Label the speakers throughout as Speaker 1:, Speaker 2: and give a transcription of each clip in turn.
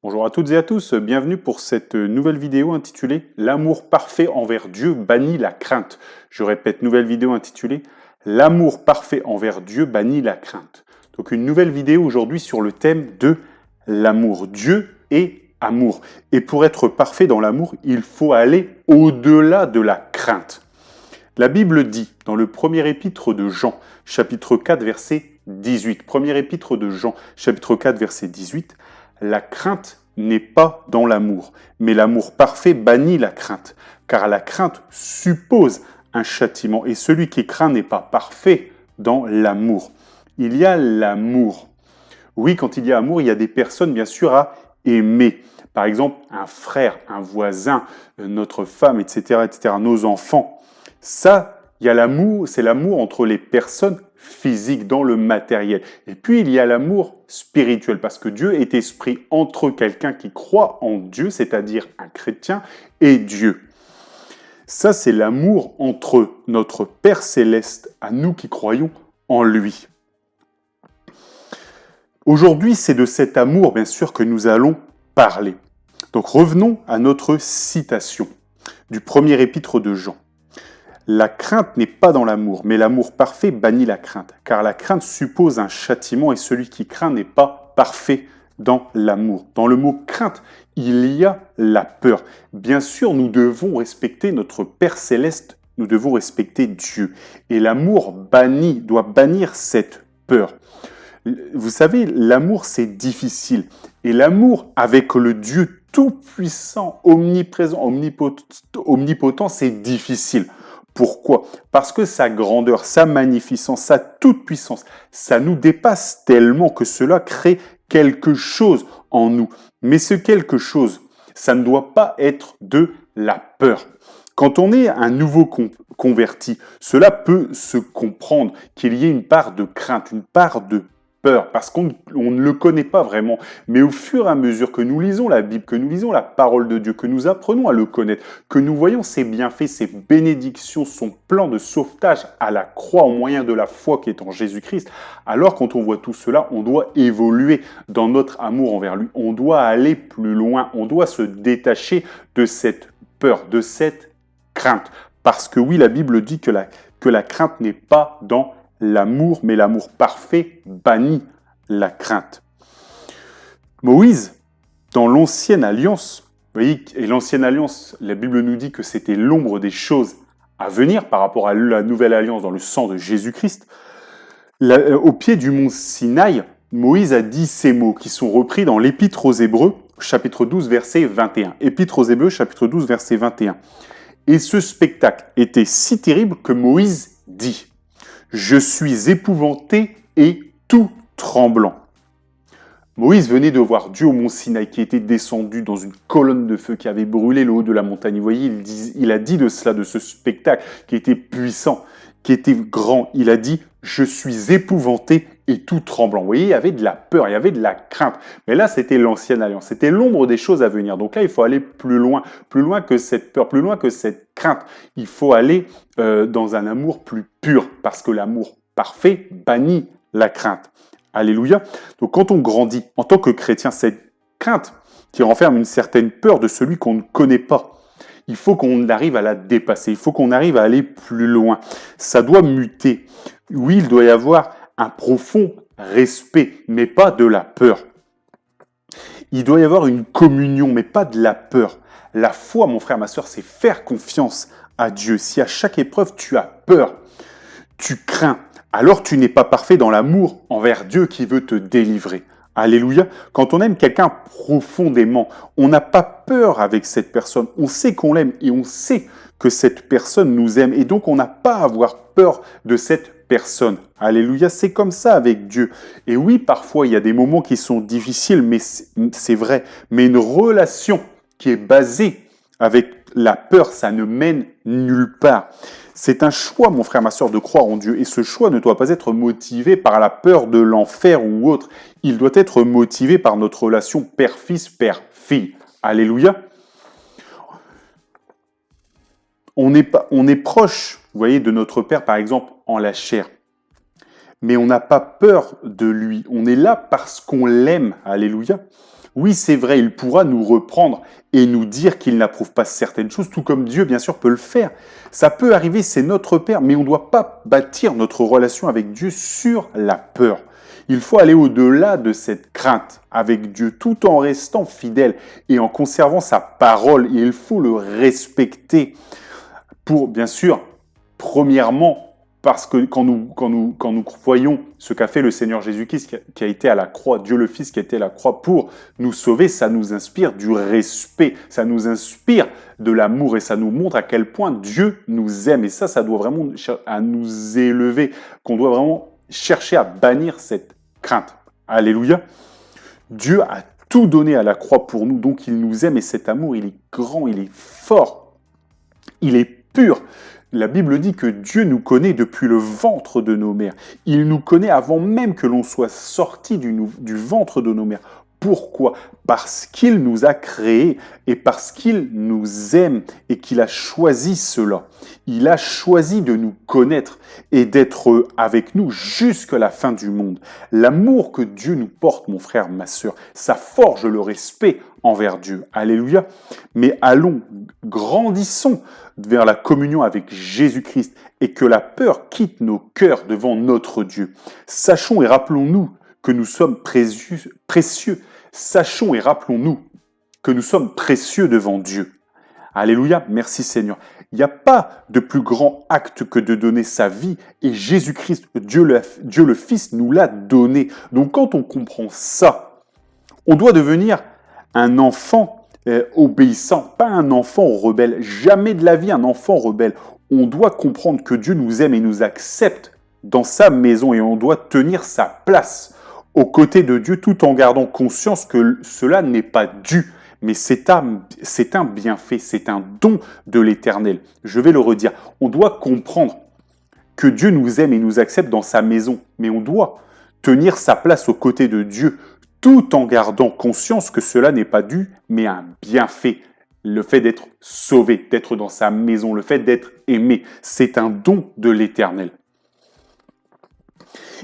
Speaker 1: Bonjour à toutes et à tous, bienvenue pour cette nouvelle vidéo intitulée L'amour parfait envers Dieu bannit la crainte. Je répète, nouvelle vidéo intitulée L'amour parfait envers Dieu bannit la crainte. Donc une nouvelle vidéo aujourd'hui sur le thème de l'amour. Dieu est amour. Et pour être parfait dans l'amour, il faut aller au-delà de la crainte. La Bible dit dans le premier épître de Jean, chapitre 4, verset 18, premier épître de Jean, chapitre 4, verset 18, la crainte n'est pas dans l'amour, mais l'amour parfait bannit la crainte, car la crainte suppose un châtiment, et celui qui craint n'est pas parfait dans l'amour. Il y a l'amour. Oui, quand il y a amour, il y a des personnes, bien sûr, à aimer. Par exemple, un frère, un voisin, notre femme, etc., etc., nos enfants. Ça, il y a l'amour, c'est l'amour entre les personnes physiques, dans le matériel. Et puis, il y a l'amour spirituel, parce que Dieu est esprit entre quelqu'un qui croit en Dieu, c'est-à-dire un chrétien, et Dieu. Ça, c'est l'amour entre notre Père céleste, à nous qui croyons en lui. Aujourd'hui, c'est de cet amour, bien sûr, que nous allons parler. Donc revenons à notre citation du premier épître de Jean. La crainte n'est pas dans l'amour, mais l'amour parfait bannit la crainte, car la crainte suppose un châtiment et celui qui craint n'est pas parfait dans l'amour. Dans le mot crainte, il y a la peur. Bien sûr, nous devons respecter notre Père céleste, nous devons respecter Dieu. Et l'amour doit bannir cette peur. Vous savez, l'amour, c'est difficile. Et l'amour avec le Dieu tout-puissant, omniprésent, omnipotent, c'est difficile. Pourquoi? Parce que sa grandeur, sa magnificence, sa toute-puissance, ça nous dépasse tellement que cela crée quelque chose en nous. Mais ce quelque chose, ça ne doit pas être de la peur. Quand on est un nouveau converti, cela peut se comprendre qu'il y ait une part de crainte, une part de peur, parce qu'on ne le connaît pas vraiment. Mais au fur et à mesure que nous lisons la Bible, que nous lisons la parole de Dieu, que nous apprenons à le connaître, que nous voyons ses bienfaits, ses bénédictions, son plan de sauvetage à la croix au moyen de la foi qui est en Jésus-Christ, alors quand on voit tout cela, on doit évoluer dans notre amour envers lui. On doit aller plus loin, on doit se détacher de cette peur, de cette crainte. Parce que oui, la Bible dit que la crainte n'est pas dans l'amour, mais l'amour parfait bannit la crainte. Moïse, dans l'Ancienne Alliance, vous voyez, et l'Ancienne Alliance, la Bible nous dit que c'était l'ombre des choses à venir par rapport à la Nouvelle Alliance dans le sang de Jésus-Christ. Au pied du mont Sinaï, Moïse a dit ces mots qui sont repris dans l'Épître aux Hébreux, chapitre 12, verset 21. Épître aux Hébreux, chapitre 12, verset 21. Et ce spectacle était si terrible que Moïse dit: je suis épouvanté et tout tremblant. Moïse venait de voir Dieu au mont Sinaï qui était descendu dans une colonne de feu qui avait brûlé le haut de la montagne. Vous voyez, il a dit de cela, de ce spectacle qui était puissant, qui était grand. Il a dit: je suis épouvanté et tout tremblant. Vous voyez, il y avait de la peur, il y avait de la crainte. Mais là, c'était l'ancienne alliance, c'était l'ombre des choses à venir. Donc là, il faut aller plus loin que cette peur, plus loin que cette crainte. Il faut aller dans un amour plus pur, parce que l'amour parfait bannit la crainte. Alléluia. Donc quand on grandit en tant que chrétien, cette crainte qui renferme une certaine peur de celui qu'on ne connaît pas, il faut qu'on arrive à la dépasser, il faut qu'on arrive à aller plus loin. Ça doit muter. Oui, il doit y avoir un profond respect, mais pas de la peur. Il doit y avoir une communion, mais pas de la peur. La foi, mon frère, ma soeur, c'est faire confiance à Dieu. Si à chaque épreuve, tu as peur, tu crains, alors tu n'es pas parfait dans l'amour envers Dieu qui veut te délivrer. Alléluia. Quand on aime quelqu'un profondément, on n'a pas peur avec cette personne. On sait qu'on l'aime et on sait que cette personne nous aime. Et donc, on n'a pas à avoir peur de cette personne. Alléluia. C'est comme ça avec Dieu. Et oui, parfois, il y a des moments qui sont difficiles, mais c'est vrai. Mais une relation qui est basée avec la peur, ça ne mène nulle part. C'est un choix, mon frère, ma soeur, de croire en Dieu. Et ce choix ne doit pas être motivé par la peur de l'enfer ou autre. Il doit être motivé par notre relation père-fils, père-fille. Alléluia. On est proche, vous voyez, de notre Père, par exemple, en la chair. Mais on n'a pas peur de lui. On est là parce qu'on l'aime. Alléluia. Oui, c'est vrai, il pourra nous reprendre et nous dire qu'il n'approuve pas certaines choses, tout comme Dieu, bien sûr, peut le faire. Ça peut arriver, c'est notre Père, mais on ne doit pas bâtir notre relation avec Dieu sur la peur. Il faut aller au-delà de cette crainte avec Dieu, tout en restant fidèle et en conservant sa parole. Et il faut le respecter pour, bien sûr, premièrement, parce que quand nous voyons ce qu'a fait le Seigneur Jésus-Christ, qui a été à la croix, Dieu le Fils qui a été à la croix pour nous sauver, ça nous inspire du respect, ça nous inspire de l'amour et ça nous montre à quel point Dieu nous aime. Et ça doit vraiment à nous élever, qu'on doit vraiment chercher à bannir cette crainte. Alléluia. Dieu a tout donné à la croix pour nous, donc il nous aime et cet amour, il est grand, il est fort, il est pur. La Bible dit que Dieu nous connaît depuis le ventre de nos mères. Il nous connaît avant même que l'on soit sorti du ventre de nos mères. Pourquoi? Parce qu'il nous a créés et parce qu'il nous aime et qu'il a choisi cela. Il a choisi de nous connaître et d'être avec nous jusqu'à la fin du monde. L'amour que Dieu nous porte, mon frère, ma sœur, ça forge le respect envers Dieu. Alléluia. Mais allons, grandissons vers la communion avec Jésus-Christ et que la peur quitte nos cœurs devant notre Dieu. Sachons et rappelons-nous que nous sommes précieux. Sachons et rappelons-nous que nous sommes précieux devant Dieu. Alléluia, merci Seigneur. Il n'y a pas de plus grand acte que de donner sa vie et Jésus-Christ, Dieu le Fils, nous l'a donné. Donc quand on comprend ça, on doit devenir un enfant obéissant, pas un enfant rebelle. Jamais de la vie un enfant rebelle. On doit comprendre que Dieu nous aime et nous accepte dans sa maison et on doit tenir sa place aux côtés de Dieu tout en gardant conscience que cela n'est pas dû, mais c'est un bienfait, c'est un don de l'Éternel. Je vais le redire, on doit comprendre que Dieu nous aime et nous accepte dans sa maison, mais on doit tenir sa place aux côtés de Dieu tout en gardant conscience que cela n'est pas dû, mais un bienfait. Le fait d'être sauvé, d'être dans sa maison, le fait d'être aimé, c'est un don de l'Éternel.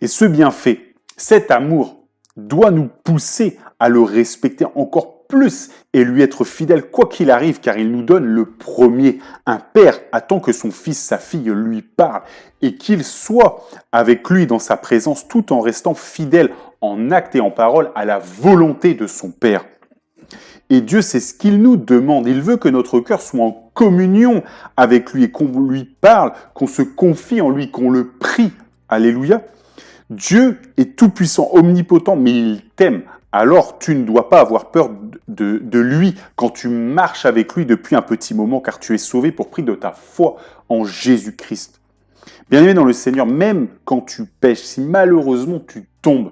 Speaker 1: Et ce bienfait, cet amour doit nous pousser à le respecter encore plus et lui être fidèle quoi qu'il arrive, car il nous donne le premier. Un père attend que son fils, sa fille lui parle et qu'il soit avec lui dans sa présence tout en restant fidèle en acte et en parole à la volonté de son père. Et Dieu, c'est ce qu'il nous demande. Il veut que notre cœur soit en communion avec lui et qu'on lui parle, qu'on se confie en lui, qu'on le prie. Alléluia. Dieu est tout-puissant, omnipotent, mais il t'aime. Alors tu ne dois pas avoir peur de lui quand tu marches avec lui depuis un petit moment, car tu es sauvé pour prix de ta foi en Jésus-Christ. Bien-aimé dans le Seigneur, même quand tu pèches, si malheureusement tu tombes,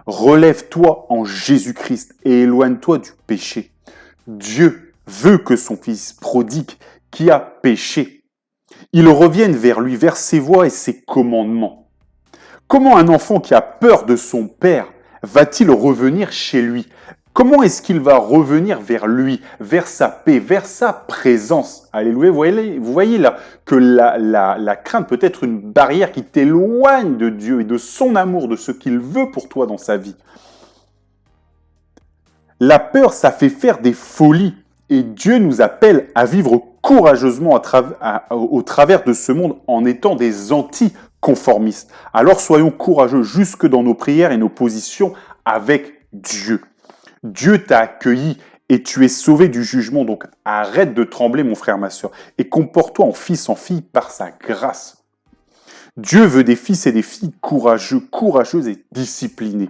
Speaker 1: relève-toi en Jésus-Christ et éloigne-toi du péché. Dieu veut que son fils prodigue, qui a péché, il revienne vers lui, vers ses voies et ses commandements. Comment un enfant qui a peur de son père va-t-il revenir chez lui? Comment est-ce qu'il va revenir vers lui, vers sa paix, vers sa présence? Alléluia, vous voyez là que la crainte peut être une barrière qui t'éloigne de Dieu et de son amour, de ce qu'il veut pour toi dans sa vie. La peur, ça fait faire des folies et Dieu nous appelle à vivre courageusement au travers de ce monde en étant des anticonformistes. Alors soyons courageux jusque dans nos prières et nos positions avec Dieu. Dieu t'a accueilli et tu es sauvé du jugement. Donc arrête de trembler, mon frère, ma soeur, et comporte-toi en fils, en fille par sa grâce. Dieu veut des fils et des filles courageux, courageuses et disciplinés,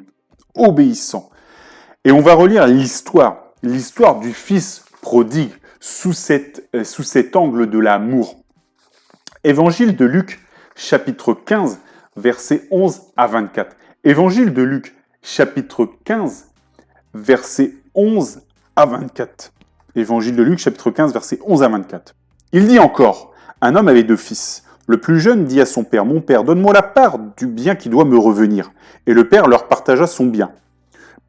Speaker 1: obéissants. Et on va relire l'histoire du fils prodigue sous cet angle de l'amour. Évangile de Luc, chapitre 15, versets 11 à 24. Évangile de Luc, chapitre 15, versets 11 à 24. Évangile de Luc, chapitre 15, versets 11 à 24. Il dit encore, un homme avait 2 fils. Le plus jeune dit à son père, « Mon père, donne-moi la part du bien qui doit me revenir. » Et le père leur partagea son bien.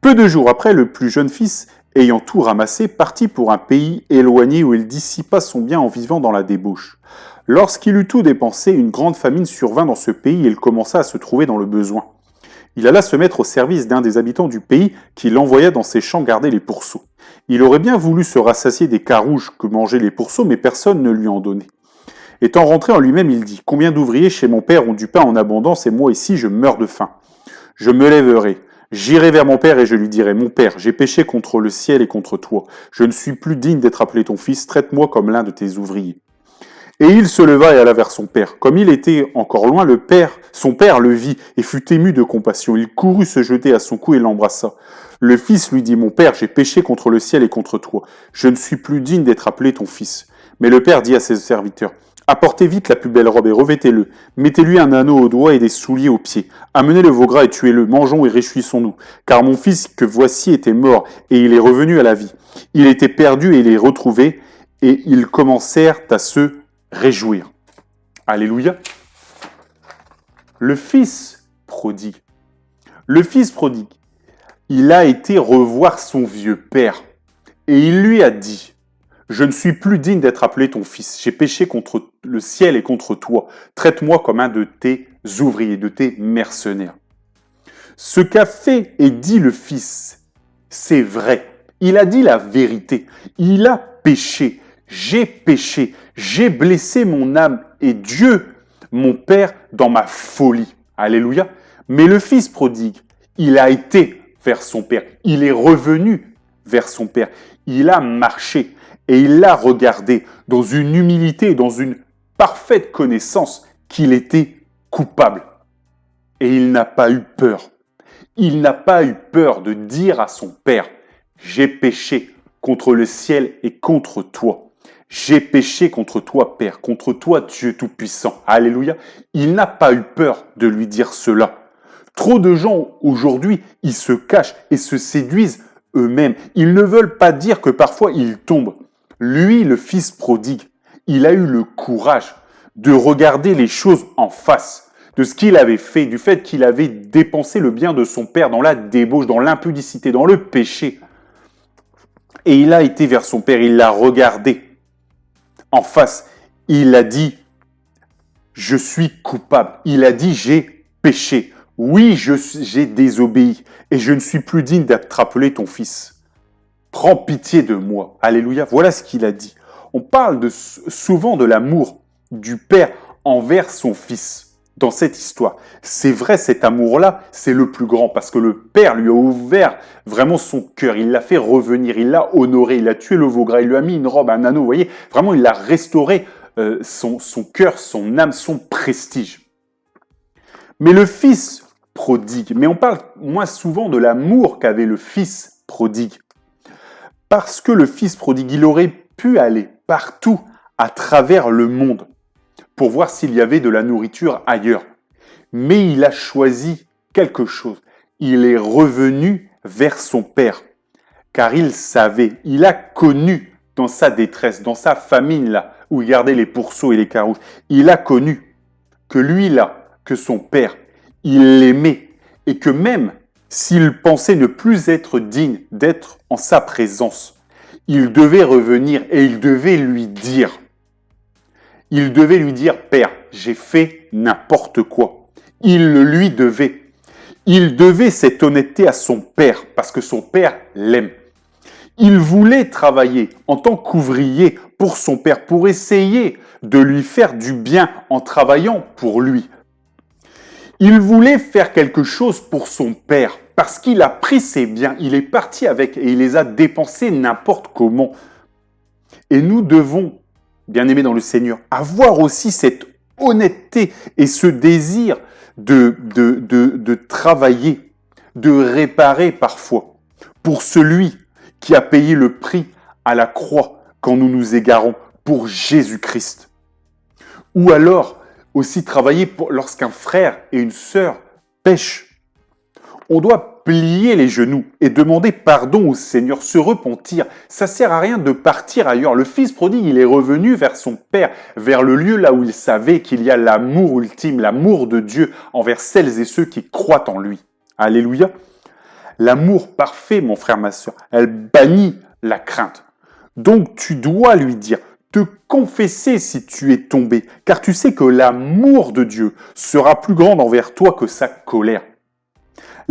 Speaker 1: Peu de jours après, le plus jeune fils, ayant tout ramassé, partit pour un pays éloigné où il dissipa son bien en vivant dans la débauche. Lorsqu'il eut tout dépensé, une grande famine survint dans ce pays et il commença à se trouver dans le besoin. Il alla se mettre au service d'un des habitants du pays qui l'envoya dans ses champs garder les pourceaux. Il aurait bien voulu se rassasier des carouges que mangeaient les pourceaux, mais personne ne lui en donnait. Étant rentré en lui-même, il dit « Combien d'ouvriers chez mon père ont du pain en abondance et moi ici je meurs de faim. Je me lèverai, j'irai vers mon père et je lui dirai « Mon père, j'ai péché contre le ciel et contre toi. Je ne suis plus digne d'être appelé ton fils, traite-moi comme l'un de tes ouvriers. » Et il se leva et alla vers son père. Comme il était encore loin, son père le vit et fut ému de compassion. Il courut se jeter à son cou et l'embrassa. Le fils lui dit « Mon père, j'ai péché contre le ciel et contre toi. Je ne suis plus digne d'être appelé ton fils. » Mais le père dit à ses serviteurs « Apportez vite la plus belle robe et revêtez-le. Mettez-lui un anneau au doigt et des souliers aux pieds. Amenez le veau gras et tuez-le. Mangeons et réjouissons-nous. Car mon fils que voici était mort et il est revenu à la vie. Il était perdu et il est retrouvé. » Et ils commencèrent à se réjouir. Alléluia. Le fils prodigue. Le fils prodigue, il a été revoir son vieux père et il lui a dit « Je ne suis plus digne d'être appelé ton fils. J'ai péché contre le ciel et contre toi. Traite-moi comme un de tes ouvriers, de tes mercenaires. » Ce qu'a fait et dit le fils, c'est vrai. Il a dit la vérité. Il a péché. J'ai péché, j'ai blessé mon âme et Dieu, mon Père, dans ma folie. Alléluia. Mais le fils prodigue, il a été vers son Père. Il est revenu vers son Père. Il a marché et il l'a regardé dans une humilité, dans une parfaite connaissance qu'il était coupable. Et il n'a pas eu peur. Il n'a pas eu peur de dire à son Père, j'ai péché contre le ciel et contre toi. J'ai péché contre toi, Père, contre toi, Dieu Tout-Puissant. Alléluia. Il n'a pas eu peur de lui dire cela. Trop de gens, aujourd'hui, ils se cachent et se séduisent eux-mêmes. Ils ne veulent pas dire que parfois ils tombent. Lui, le fils prodigue, il a eu le courage de regarder les choses en face, de ce qu'il avait fait, du fait qu'il avait dépensé le bien de son père dans la débauche, dans l'impudicité, dans le péché. Et il a été vers son père, il l'a regardé en face, il a dit « Je suis coupable ». Il a dit « J'ai péché ». Oui, j'ai désobéi et je ne suis plus digne d'être appelé ton fils. Prends pitié de moi. Alléluia. Voilà ce qu'il a dit. On parle souvent de l'amour du père envers son fils dans cette histoire. C'est vrai, cet amour-là, c'est le plus grand parce que le père lui a ouvert vraiment son cœur. Il l'a fait revenir, il l'a honoré, il a tué le veau gras, il lui a mis une robe, un anneau. Vous voyez, vraiment, il a restauré son cœur, son âme, son prestige. Mais le fils prodigue, mais on parle moins souvent de l'amour qu'avait le fils prodigue. Parce que le fils prodigue, il aurait pu aller partout à travers le monde pour voir s'il y avait de la nourriture ailleurs. Mais il a choisi quelque chose. Il est revenu vers son père, car il savait, il a connu dans sa détresse, dans sa famine là, où il gardait les pourceaux et les carouges, il a connu que lui là, que son père, il l'aimait et que même s'il pensait ne plus être digne d'être en sa présence, il devait revenir et il devait lui dire, Père, j'ai fait n'importe quoi. Il le lui devait. Il devait cette honnêteté à son père parce que son père l'aime. Il voulait travailler en tant qu'ouvrier pour son père, pour essayer de lui faire du bien en travaillant pour lui. Il voulait faire quelque chose pour son père parce qu'il a pris ses biens, il est parti avec et il les a dépensés n'importe comment. Et nous devons, bien-aimés dans le Seigneur, avoir aussi cette honnêteté et ce désir de travailler, de réparer parfois pour celui qui a payé le prix à la croix quand nous nous égarons pour Jésus-Christ. Ou alors aussi travailler lorsqu'un frère et une sœur pêchent. On doit plier les genoux et demander pardon au Seigneur, se repentir. Ça sert à rien de partir ailleurs. Le fils prodigue, il est revenu vers son père, vers le lieu là où il savait qu'il y a l'amour ultime, l'amour de Dieu envers celles et ceux qui croient en lui. Alléluia. L'amour parfait, mon frère, ma sœur, elle bannit la crainte. Donc tu dois lui dire, te confesser si tu es tombé, car tu sais que l'amour de Dieu sera plus grand envers toi que sa colère.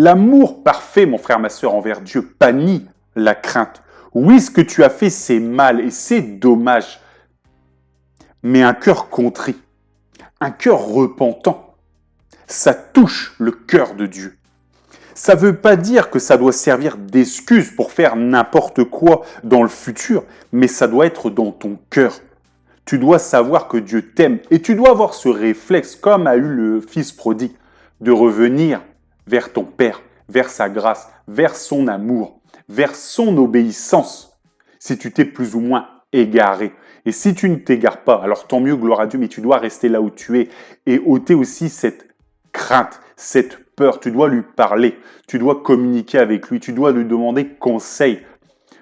Speaker 1: L'amour parfait, mon frère, ma sœur, envers Dieu, bannit la crainte. Oui, ce que tu as fait, c'est mal et c'est dommage. Mais un cœur contrit, un cœur repentant, ça touche le cœur de Dieu. Ça ne veut pas dire que ça doit servir d'excuse pour faire n'importe quoi dans le futur, mais ça doit être dans ton cœur. Tu dois savoir que Dieu t'aime et tu dois avoir ce réflexe, comme a eu le fils prodigue, de revenir vers ton Père, vers sa grâce, vers son amour, vers son obéissance, si tu t'es plus ou moins égaré. Et si tu ne t'égares pas, alors tant mieux, gloire à Dieu, mais tu dois rester là où tu es et ôter aussi cette crainte, cette peur. Tu dois lui parler, tu dois communiquer avec lui, tu dois lui demander conseil.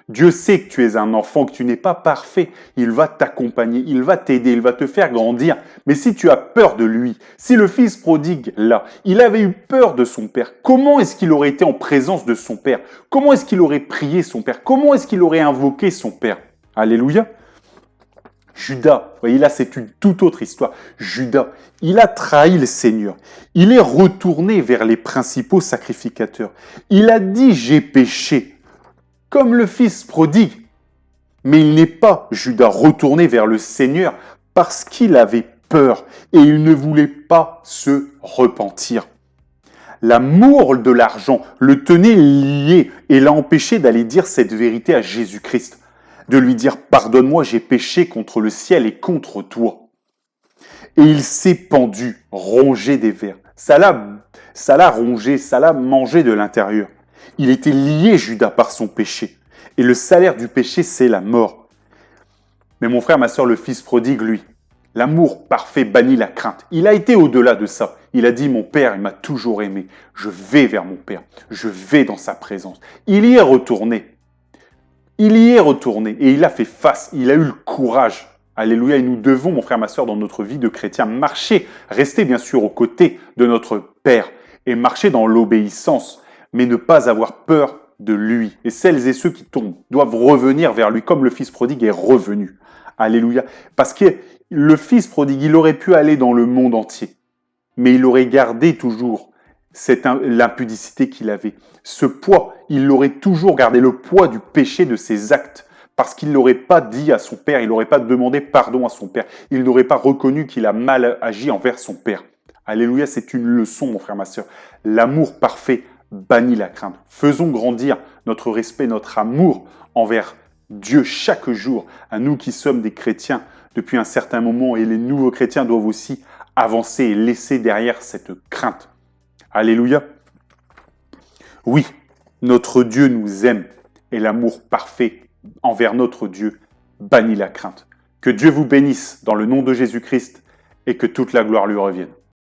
Speaker 1: Dieu sait que tu es un enfant, que tu n'es pas parfait. Il va t'accompagner, il va t'aider, il va te faire grandir. Mais si tu as peur de lui, si le fils prodigue, là, il avait eu peur de son père, comment est-ce qu'il aurait été en présence de son père? Comment est-ce qu'il aurait prié son père? Comment est-ce qu'il aurait invoqué son père? Alléluia. Judas, vous voyez là, c'est une toute autre histoire. Judas, il a trahi le Seigneur. Il est retourné vers les principaux sacrificateurs. Il a dit, j'ai péché, comme le fils prodigue. Mais il n'est pas, Judas, retourné vers le Seigneur parce qu'il avait peur et il ne voulait pas se repentir. L'amour de l'argent le tenait lié et l'a empêché d'aller dire cette vérité à Jésus-Christ. De lui dire « Pardonne-moi, j'ai péché contre le ciel et contre toi ». Et il s'est pendu, rongé des vers. Ça l'a rongé, ça l'a mangé de l'intérieur. Il était lié, Judas, par son péché. Et le salaire du péché, c'est la mort. Mais mon frère, ma sœur, le fils prodigue, lui, l'amour parfait bannit la crainte. Il a été au-delà de ça. Il a dit « Mon père, il m'a toujours aimé. Je vais vers mon père. Je vais dans sa présence. » Il y est retourné. Il y est retourné et il a fait face, il a eu le courage. Alléluia, et nous devons, mon frère, ma sœur, dans notre vie de chrétien, marcher, rester bien sûr aux côtés de notre Père et marcher dans l'obéissance, mais ne pas avoir peur de lui. Et celles et ceux qui tombent doivent revenir vers lui comme le fils prodigue est revenu. Alléluia. Parce que le fils prodigue, il aurait pu aller dans le monde entier, mais il aurait gardé toujours l'impudicité qu'il avait. Ce poids, il aurait toujours gardé le poids du péché de ses actes, parce qu'il n'aurait pas dit à son père, il n'aurait pas demandé pardon à son père, il n'aurait pas reconnu qu'il a mal agi envers son père. Alléluia, c'est une leçon, mon frère, ma sœur. L'amour parfait bannit la crainte. Faisons grandir notre respect, notre amour envers Dieu chaque jour, à nous qui sommes des chrétiens depuis un certain moment, et les nouveaux chrétiens doivent aussi avancer et laisser derrière cette crainte. Alléluia. Oui, notre Dieu nous aime et l'amour parfait envers notre Dieu bannit la crainte. Que Dieu vous bénisse dans le nom de Jésus-Christ et que toute la gloire lui revienne.